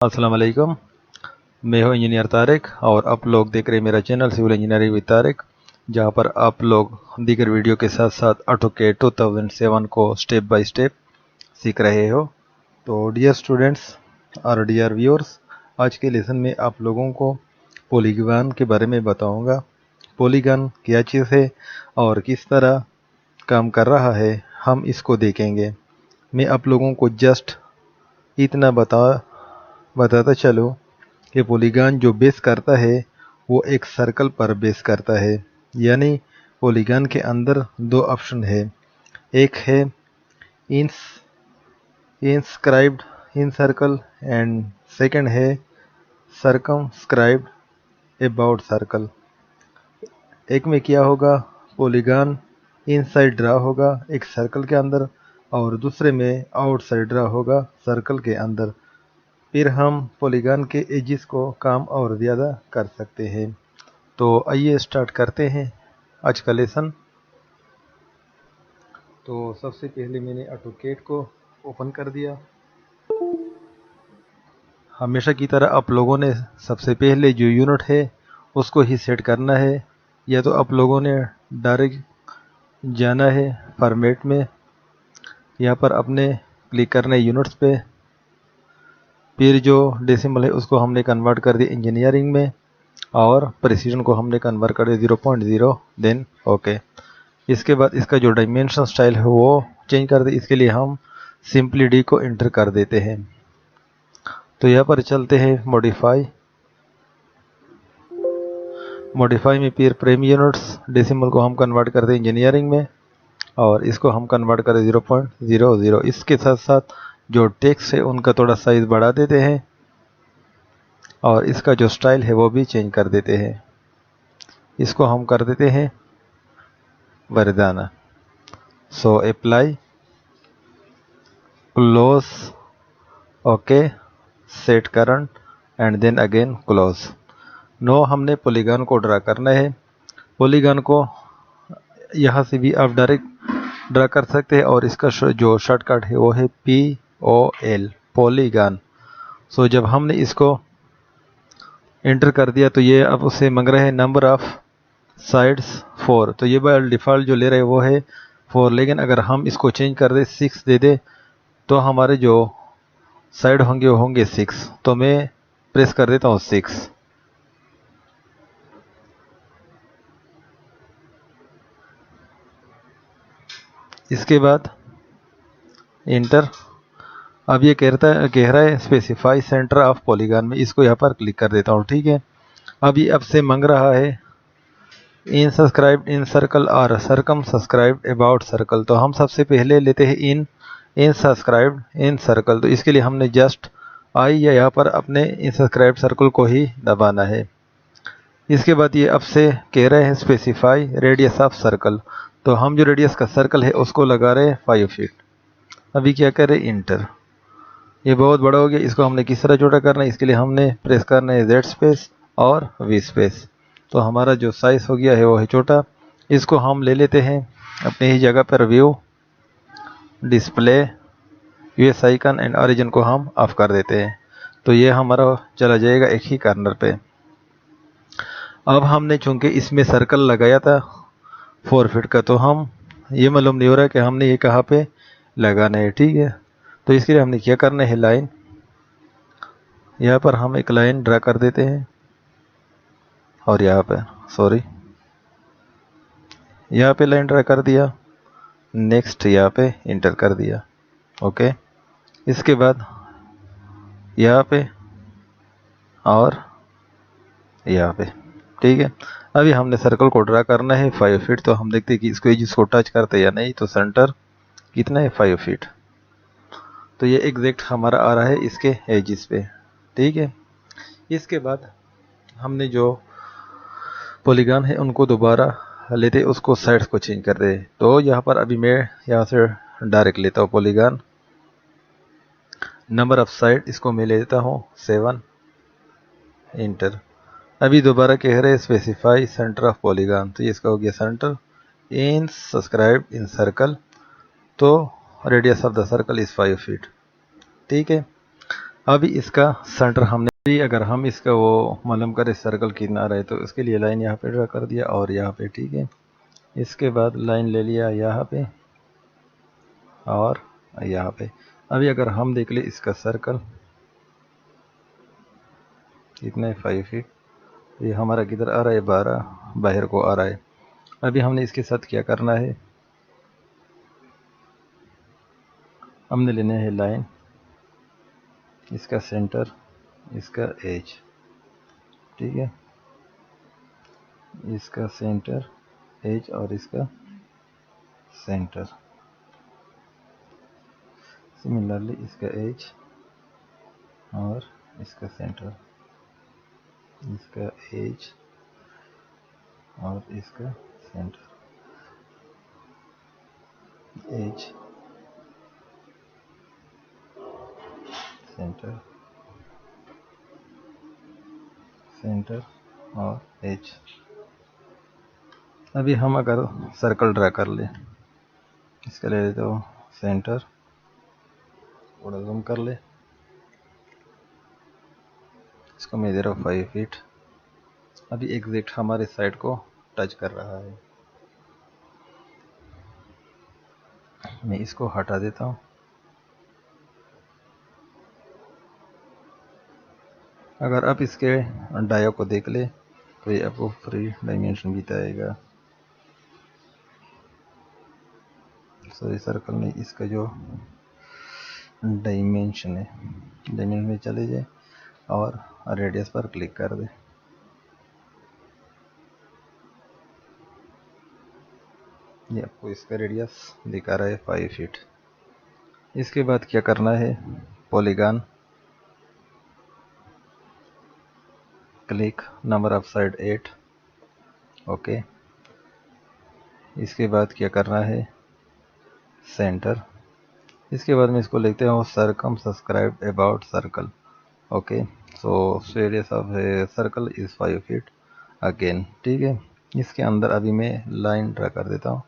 अस्सलाम वालेकुम। मैं हूं इंजीनियर तारिक और आप लोग देख रहे हैं मेरा channel civil engineering with Tariq, जहां पर आप लोग दीगर वीडियो के साथ साथ ऑटोकैड 2007 को स्टेप बाय स्टेप सीख रहे हो। तो डियर स्टूडेंट्स और डियर व्यूअर्स, आज के लेसन में आप लोगों को पॉलीगॉन के बारे में बताऊंगा। पॉलीगॉन क्या चीज़ है और किस तरह काम कर रहा है, हम इसको देखेंगे। मैं आप लोगों को जस्ट इतना बताता चलूँ कि पॉलीगॉन जो बेस करता है वो एक सर्कल पर बेस करता है। यानी पॉलीगॉन के अंदर दो ऑप्शन है, एक है inscribed in circle and second है सर्कमस्क्राइब्ड अबाउट सर्कल। एक में क्या होगा, पॉलीगॉन इनसाइड ड्रा होगा एक सर्कल के अंदर और दूसरे में आउटसाइड ड्रा होगा सर्कल के अंदर। फिर हम पॉलीगॉन के एजिस को काम और ज़्यादा कर सकते हैं। तो आइए स्टार्ट करते हैं आज का लेसन। तो सबसे पहले मैंने ऑटोकैड को ओपन कर दिया। हमेशा की तरह आप लोगों ने सबसे पहले जो यूनिट है उसको ही सेट करना है, या तो आप लोगों ने डायरेक्ट जाना है फॉर्मेट में, यहाँ पर अपने क्लिक करना है यूनिट्स पे, फिर जो डेसिमल है उसको हमने कन्वर्ट कर दिया इंजीनियरिंग में और प्रिसीजन को हमने कन्वर्ट कर दिया 0.0, देन ओके। इसके बाद इसका जो डायमेंशन स्टाइल है वो चेंज कर दे। इसके लिए हम सिंपली डी को इंटर कर देते हैं। तो यहाँ पर चलते हैं मॉडिफाई में फिर प्राइम यूनिट्स डेसिमल को हम कन्वर्ट कर दें इंजीनियरिंग में और इसको हम कन्वर्ट करें 0.00। इसके साथ साथ जो टेक्स्ट है उनका थोड़ा साइज बढ़ा देते हैं और इसका जो स्टाइल है वो भी चेंज कर देते हैं। इसको हम कर देते हैं वरदाना। So apply, close, okay, set current and then again close. Now हमने पॉलीगॉन को ड्रा करना है। पॉलीगॉन को यहाँ से भी आप डायरेक्ट ड्रा कर सकते हैं और इसका जो शॉर्टकट है वो है POL, पॉलीगॉन। सो जब हमने इसको एंटर कर दिया तो ये अब उसे मांग रहे हैं नंबर ऑफ साइड्स 4। तो ये बाय डिफ़ॉल्ट जो ले रहे हैं वो है 4, लेकिन अगर हम इसको चेंज कर दे 6 दे दे तो हमारे जो साइड होंगे वो होंगे 6। तो मैं प्रेस कर देता हूँ 6। इसके बाद इंटर। अब ये कह रहा है स्पेसिफाई सेंटर ऑफ पॉलीगॉन में, इसको यहाँ पर क्लिक कर देता हूँ। ठीक है, अब ये अब से मांग रहा है इन सब्सक्राइब इन सर्कल और सर्कम सब्सक्राइब अबाउट सर्कल। तो हम सबसे पहले लेते हैं इन सब्सक्राइब इन सर्कल। तो इसके लिए हमने जस्ट आई या यहाँ पर अपने इन सब्सक्राइब सर्कल को ही दबाना है। इसके बाद ये अब से कह रहे हैं स्पेसिफाई रेडियस ऑफ सर्कल। तो हम जो रेडियस का सर्कल है उसको लगा रहे हैं 5 फीट। अभी क्या करें, इंटर। ये बहुत बड़ा हो गया, इसको हमने किस तरह छोटा करना है, इसके लिए हमने प्रेस करना है Z स्पेस और V स्पेस। तो हमारा जो साइज हो गया है वो है छोटा। इसको हम ले लेते हैं अपनी ही जगह पर, view, display, US icon and origin को हम ऑफ कर देते हैं। तो ये हमारा चला जाएगा एक ही कार्नर पे। अब हमने चूंकि इसमें सर्कल लगाया था 4 फीट का, तो हम ये मालूम नहीं हो रहा कि हमने ये कहाँ पे लगाना है। ठीक है, तो इसके लिए हमने क्या करना है, लाइन, यहाँ पर हम एक लाइन ड्रा कर देते हैं और यहाँ पे यहाँ पे लाइन ड्रा कर दिया। नेक्स्ट यहाँ पे इंटर कर दिया। ओके, इसके बाद यहाँ पे और यहाँ पे। ठीक है, अभी हमने सर्कल को ड्रा करना है 5 फीट। तो हम देखते हैं कि इसको एजिस को टच करते या नहीं। तो सेंटर कितना है, 5 फीट। तो ये एग्जैक्ट हमारा आ रहा है इसके एजिस पे। ठीक है, इसके बाद हमने जो पॉलीगॉन है उनको दोबारा लेते, उसको साइड्स को चेंज कर दे। तो यहाँ पर अभी मैं यहाँ से डायरेक्ट लेता हूँ पॉलीगॉन। नंबर ऑफ साइड इसको मैं लेता हूँ 7, इंटर। अभी दोबारा कह रहे हैं स्पेसिफाई सेंटर ऑफ पॉलीगॉन। तो ये इसका हो गया centre in subscribe in circle. तो radius of the circle is 5 feet. ठीक है, अभी इसका सेंटर हमने भी, अगर हम इसका वो मालूम करें सर्कल कितना आ रहा है, तो उसके लिए लाइन यहाँ पे ड्रा कर दिया और यहाँ पे, ठीक है। इसके बाद लाइन ले लिया यहाँ पे और यहाँ पे। अभी अगर हम देख ले इसका सर्कल कितना है, 5 फीट। ये हमारा किधर आ रहा है, 12 बाहर को आ रहा है। अभी हमने इसके साथ क्या करना है, हमने लेना है लाइन, इसका सेंटर, इसका एज, ठीक है, इसका सेंटर, एज और इसका सेंटर। सिमिलरली इसका एज और इसका सेंटर, इसका एज और इसका सेंटर, एज, सेंटर, सेंटर और एज। अभी हम अगर सर्कल ड्रा कर ले, इसका ले लेते हो सेंटर, थोड़ा जूम कर ले, इसको मैं दे रहा हूँ 5 फीट। अभी एग्जैक्ट हमारे साइड को टच कर रहा है, मैं इसको हटा देता हूँ। अगर आप इसके डायो को देख ले तो ये आपको फ्री डायमेंशन बताएगा। सॉरी सर्कल नहीं, इसका जो डायमेंशन है, डायमेंशन में चले जाए और रेडियस पर क्लिक कर दे। ये आपको इसका रेडियस दिखा रहा है 5 फीट। इसके बाद क्या करना है, polygon, click, number of side 8, okay. इसके बाद क्या करना है, सेंटर। इसके बाद में इसको लिखते हैं circum subscribe about circle, okay. So radius of circle is 5 feet again, ठीक है। इसके अंदर अभी मैं लाइन ड्रा कर देता हूँ,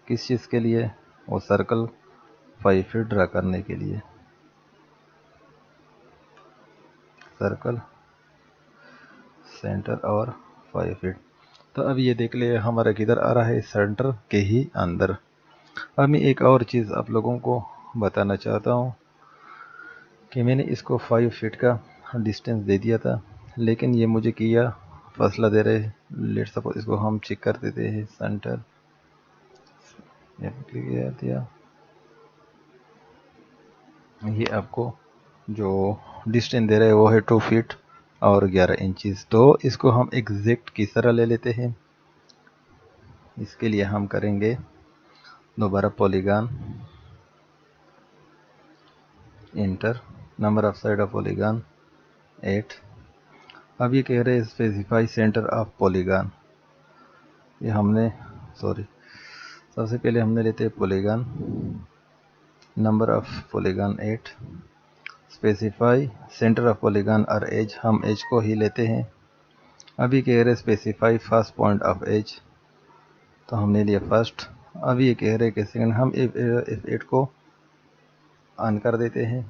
किस चीज़ के लिए, वो सर्कल 5 फीट ड्रा करने के लिए, सर्कल, सेंटर और 5 फीट। तो अब ये देख ले हमारा किधर आ रहा है, सेंटर के ही अंदर। अब मैं एक और चीज़ आप लोगों को बताना चाहता हूँ कि मैंने इसको 5 फीट का डिस्टेंस दे दिया था, लेकिन ये मुझे किया फासला दे रहे। लेट सपोज इसको हम चेक कर देते हैं, सेंटर दिया, ये आपको जो डिस्टेंस दे रहे हैं वो है 2 फीट और 11 इंचेस। तो इसको हम एग्जैक्ट किस तरह ले लेते हैं, इसके लिए हम करेंगे दोबारा polygon, inter, number of side of polygon 8। अब ये कह रहे हैं स्पेसिफाई सेंटर ऑफ पॉलीगॉन। ये हमने सॉरी सबसे पहले हमने लेते हैं polygon, number of polygon 8, specify centre of polygon और एज, हम एज को ही लेते हैं। अभी कह रहे specify first point of edge, तो हमने लिया फर्स्ट। अभी ये कह रहे कि सेकंड, हम F8 को ऑन कर देते हैं,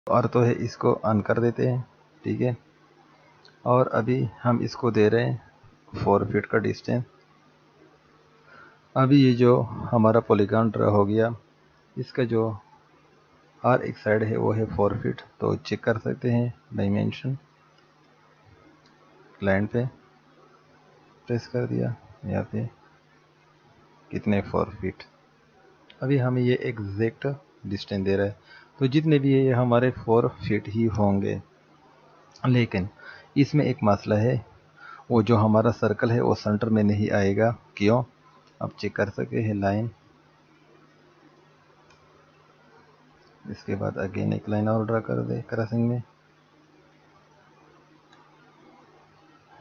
और तो है इसको ऑन कर देते हैं, ठीक है। और अभी हम इसको दे रहे हैं 4 फीट का डिस्टेंस। अभी ये जो हमारा पॉलीगॉन ड्रा हो गया, इसका जो हर एक साइड है वो है 4 फीट। तो चेक कर सकते हैं डायमेंशन, लाइन पे प्रेस कर दिया, यहाँ पे कितने 4 फीट। अभी हमें ये एग्जैक्ट डिस्टेंस दे रहा है, तो जितने भी ये हमारे 4 फीट ही होंगे। लेकिन इसमें एक मसला है, वो जो हमारा सर्कल है वो सेंटर में नहीं आएगा। क्यों, अब चेक कर सके हैं लाइन, इसके बाद अगेन एक लाइन और ड्रा कर दे क्रॉसिंग में,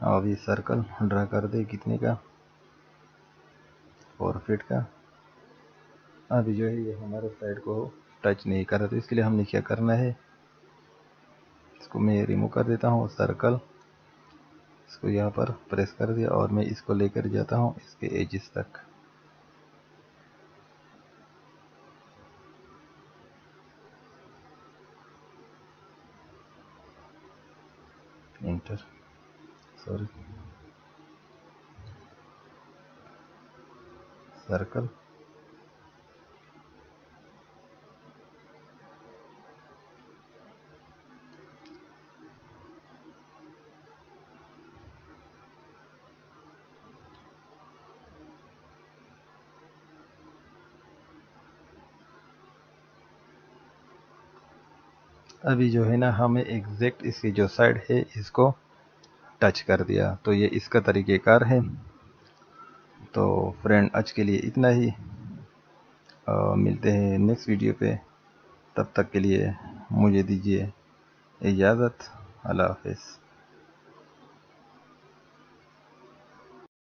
अभी सर्कल ड्रा कर दे कितने का, 4 फीट का। अभी जो है ये हमारे साइड को टच नहीं कर रहा, तो इसके लिए हमने क्या करना है, इसको मैं रिमूव कर देता हूँ सर्कल, इसको यहाँ पर प्रेस कर दिया और मैं इसको लेकर जाता हूँ इसके एजिस तक। इंटर, सॉरी, सर्कल, अभी जो है ना हमें एग्जैक्ट इसकी जो साइड है इसको टच कर दिया, तो ये इसका तरीक़ेकार है। तो फ्रेंड आज के लिए इतना ही, मिलते हैं नेक्स्ट वीडियो पे। तब तक के लिए मुझे दीजिए इजाज़त। अल्लाह हाफ़िज़।